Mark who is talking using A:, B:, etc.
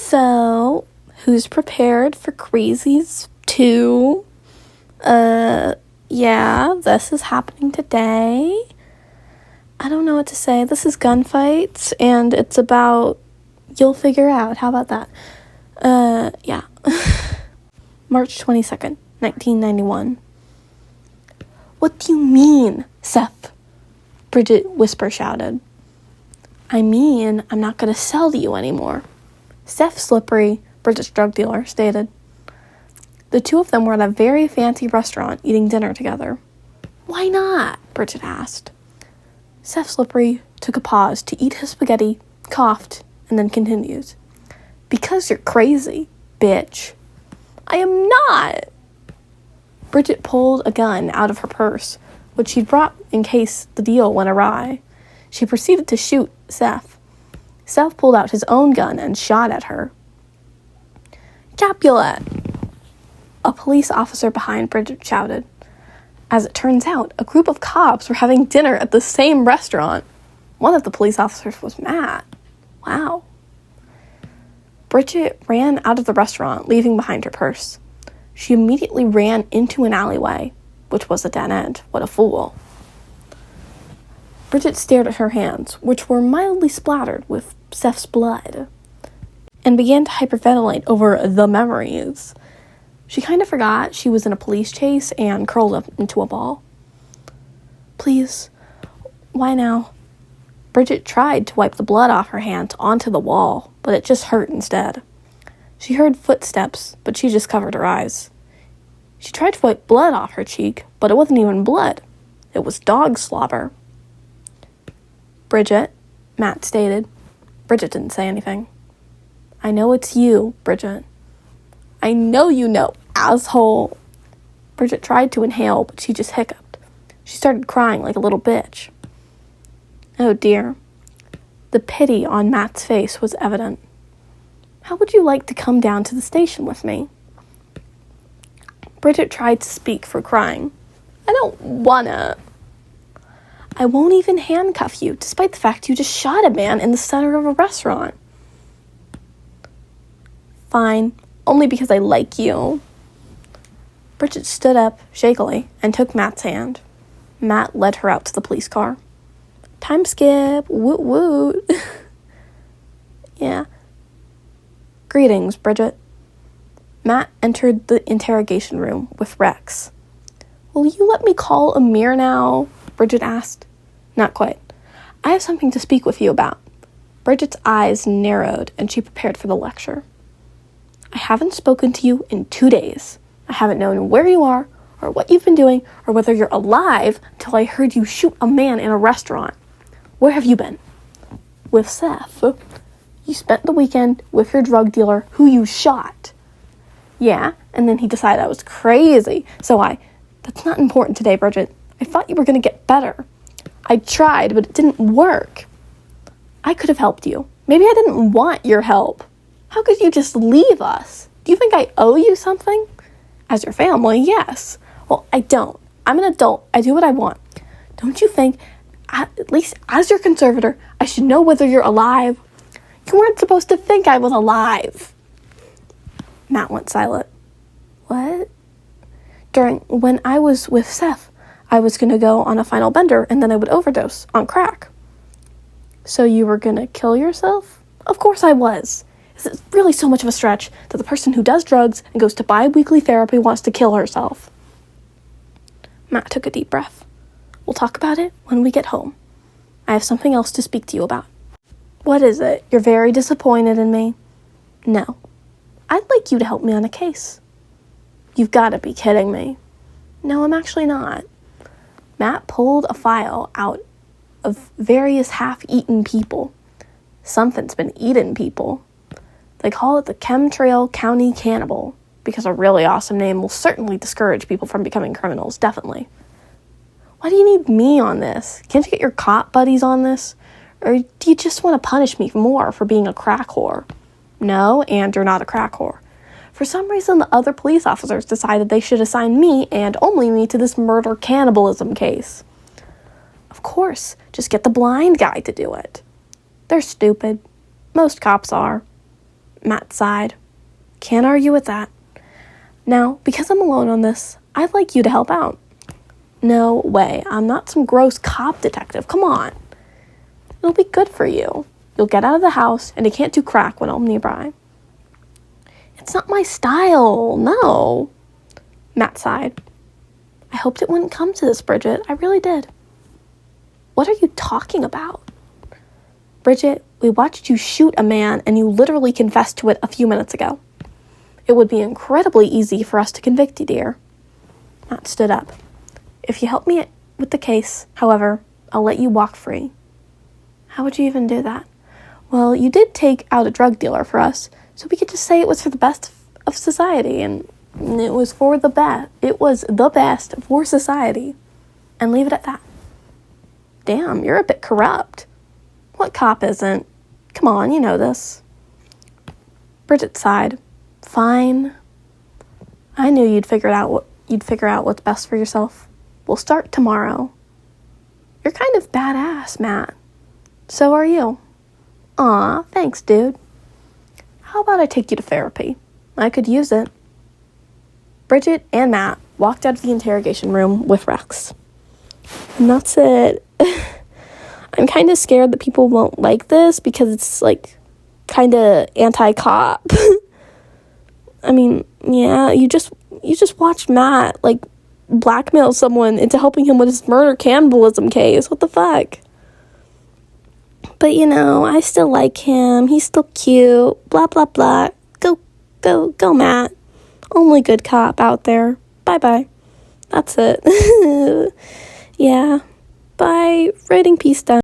A: So, who's prepared for Crazies 2? Yeah, this is happening today. I don't know what to say. This is gunfights, and it's about... You'll figure out. How about that? Yeah. March 22nd, 1991. What do you mean, Seth? Bridget whisper shouted. I mean, I'm not going to sell to you anymore. Seth Slippery, Bridget's drug dealer, stated. The two of them were at a very fancy restaurant eating dinner together. Why not? Bridget asked. Seth Slippery took a pause to eat his spaghetti, coughed, and then continued. Because you're crazy, bitch. I am not. Bridget pulled a gun out of her purse, which she'd brought in case the deal went awry. She proceeded to shoot Seth. Seth pulled out his own gun and shot at her. Capulet! A police officer behind Bridget shouted. As it turns out, a group of cops were having dinner at the same restaurant. One of the police officers was Matt. Wow. Bridget ran out of the restaurant, leaving behind her purse. She immediately ran into an alleyway, which was a dead end. What a fool. Bridget stared at her hands, which were mildly splattered with Seth's blood, and began to hyperventilate over the memories. She kind of forgot she was in a police chase and curled up into a ball. Please, why now? Bridget tried to wipe the blood off her hands onto the wall, but it just hurt instead. She heard footsteps, but she just covered her eyes. She tried to wipe blood off her cheek, but it wasn't even blood. It was dog slobber. Bridget, Matt stated. Bridget didn't say anything. I know it's you, Bridget. I know you know, asshole. Bridget tried to inhale, but she just hiccuped. She started crying like a little bitch. Oh dear. The pity on Matt's face was evident. How would you like to come down to the station with me? Bridget tried to speak for crying. I don't wanna. I won't even handcuff you, despite the fact you just shot a man in the center of a restaurant. Fine, only because I like you. Bridget stood up, shakily, and took Matt's hand. Matt led her out to the police car. Time skip, woot woot. Yeah. Greetings, Bridget. Matt entered the interrogation room with Rex. Will you let me call Amir now? Bridget asked. Not quite. I have something to speak with you about. Bridget's eyes narrowed, and she prepared for the lecture. I haven't spoken to you in 2 days. I haven't known where you are, or what you've been doing, or whether you're alive until I heard you shoot a man in a restaurant. Where have you been? With Seth. You spent the weekend with your drug dealer who you shot. Yeah, and then he decided I was crazy, That's not important today, Bridget. I thought you were going to get better. I tried, but it didn't work. I could have helped you. Maybe I didn't want your help. How could you just leave us? Do you think I owe you something? As your family, yes. Well, I don't. I'm an adult. I do what I want. Don't you think, at least as your conservator, I should know whether you're alive? You weren't supposed to think I was alive. Matt went silent. What? When I was with Seth, I was going to go on a final bender and then I would overdose on crack. So you were going to kill yourself? Of course I was. Is it really so much of a stretch that the person who does drugs and goes to bi-weekly therapy wants to kill herself? Matt took a deep breath. We'll talk about it when we get home. I have something else to speak to you about. What is it? You're very disappointed in me? No. I'd like you to help me on a case. You've got to be kidding me. No, I'm actually not. Matt pulled a file out of various half-eaten people. Something's been eating people. They call it the Chemtrail County Cannibal, because a really awesome name will certainly discourage people from becoming criminals, definitely. Why do you need me on this? Can't you get your cop buddies on this? Or do you just want to punish me more for being a crack whore? No, and you're not a crack whore. For some reason, the other police officers decided they should assign me, and only me, to this murder cannibalism case. Of course, just get the blind guy to do it. They're stupid. Most cops are. Matt sighed. Can't argue with that. Now, because I'm alone on this, I'd like you to help out. No way. I'm not some gross cop detective. Come on. It'll be good for you. You'll get out of the house, and you can't do crack when I'm nearby. It's not my style. No. Matt sighed. I hoped it wouldn't come to this, Bridget. I really did. What are you talking about? Bridget, we watched you shoot a man, and you literally confessed to it a few minutes ago. It would be incredibly easy for us to convict you, dear. Matt stood up. If you help me with the case, however, I'll let you walk free. How would you even do that? Well, you did take out a drug dealer for us, so we could just say it was for the best of society, and it was for the best. It was the best for society, and leave it at that. Damn, you're a bit corrupt. What cop isn't? Come on, you know this. Bridget sighed. Fine. I knew you'd figure out what's best for yourself. We'll start tomorrow. You're kind of badass, Matt. So are you. Aw, thanks, dude. How about I take you to therapy? I could use it. Bridget and Matt walked out of the interrogation room with Rex. And that's it. I'm kind of scared that people won't like this because it's, like, kind of anti-cop. I mean, yeah, you just watched Matt, like, blackmail someone into helping him with his murder cannibalism case. What the fuck? But, you know, I still like him. He's still cute. Blah, blah, blah. Go, Matt. Only good cop out there. Bye-bye. That's it. Yeah. Bye. Writing piece done.